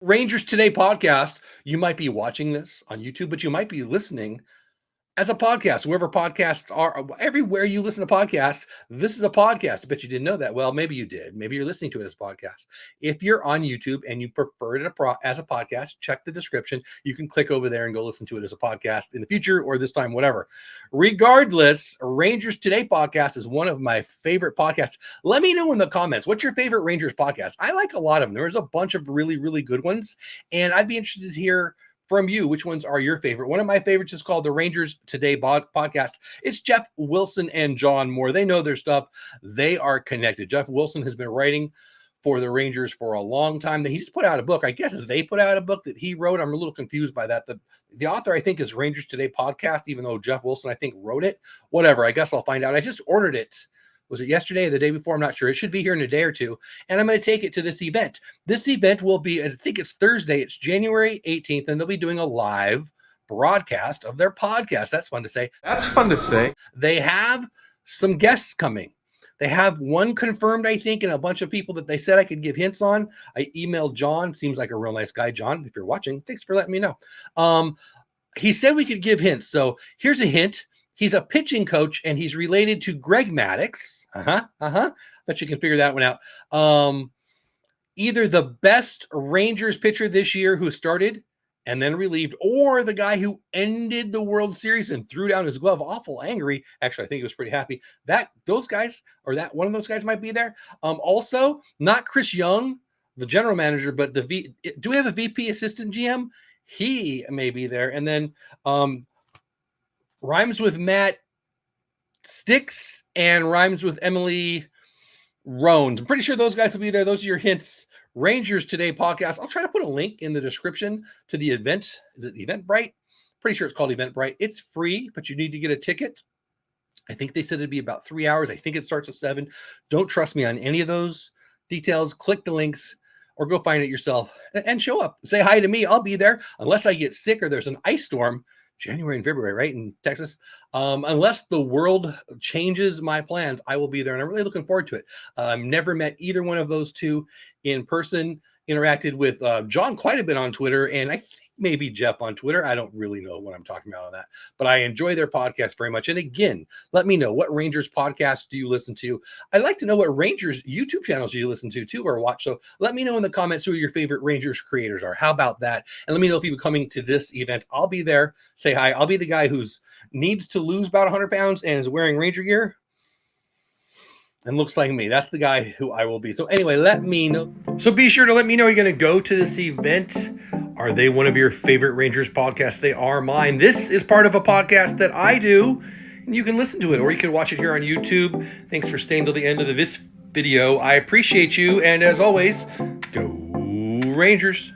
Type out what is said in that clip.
Rangers Today podcast. You might be watching this on YouTube, but you might be listening as a podcast, wherever podcasts are, everywhere you listen to podcasts, this is a podcast. I bet you didn't know that. Well, maybe you did. Maybe you're listening to it as a podcast. If you're on YouTube and you prefer it as a podcast, check the description. You can click over there and go listen to it as a podcast in the future or this time, whatever. Regardless, Rangers Today podcast is one of my favorite podcasts. Let me know in the comments, what's your favorite Rangers podcast? I like a lot of them. There's a bunch of really, really good ones. And I'd be interested to hear from you, which ones are your favorite? One of my favorites is called the Rangers Today podcast. It's Jeff Wilson and John Moore. They know their stuff. They are connected. Jeff Wilson has been writing for the Rangers for a long time. He just put out a book. I guess they put out a book that he wrote. I'm a little confused by that. The author, I think, is Rangers Today podcast, even though Jeff Wilson, I think, wrote it. Whatever. I guess I'll find out. I just ordered it. Was it yesterday or the day before? I'm not sure. It should be here in a day or two. And I'm going to take it to this event. This event will be, I think it's Thursday. It's January 18th, and they'll be doing a live broadcast of their podcast. That's fun to say. That's fun to say. They have some guests coming. They have one confirmed, I think, and a bunch of people that they said I could give hints on. I emailed John. Seems like a real nice guy. John, if you're watching, thanks for letting me know. He said we could give hints. So here's a hint. He's a pitching coach, and he's related to Greg Maddux. Bet you can figure that one out. Either the best Rangers pitcher this year who started and then relieved, or the guy who ended the World Series and threw down his glove, awful angry. Actually, I think he was pretty happy. Those guys, or that one of those guys might be there. Also, not Chris Young, the general manager, but do we have a VP assistant GM? He may be there. And then rhymes with Matt Sticks and rhymes with Emily Rones. I'm pretty sure those guys will be there. Those are your hints. Rangers Today podcast. I'll try to put a link in the description to the event. Is it Eventbrite? Pretty sure it's called Eventbrite. It's free, but you need to get a ticket. I think they said it'd be about 3 hours. I think it starts at 7. Don't trust me on any of those details. Click the links or go find it yourself and show up. Say hi to me. I'll be there unless I get sick or there's an ice storm. January and February, right, in Texas. Unless the world changes my plans, I will be there, and I'm really looking forward to it. Never met either one of those two in person. Interacted with John quite a bit on Twitter, and I think maybe Jeff on Twitter. I don't really know what I'm talking about on that, but I enjoy their podcast very much. And again, let me know, what Rangers podcasts do you listen to? I'd like to know what Rangers YouTube channels you listen to too, or watch. So let me know in the comments who your favorite Rangers creators are. How about that? And let me know if you're coming to this event. I'll be there. Say hi. I'll be the guy who's needs to lose about 100 pounds and is wearing Ranger gear and looks like me. That's the guy who I will be. So anyway, let me know. So be sure to let me know you're going to go to this event. Are they one of your favorite Rangers podcasts? They are mine. This is part of a podcast that I do, and you can listen to it, or you can watch it here on YouTube. Thanks for staying till the end of this video. I appreciate you, and as always, go Rangers.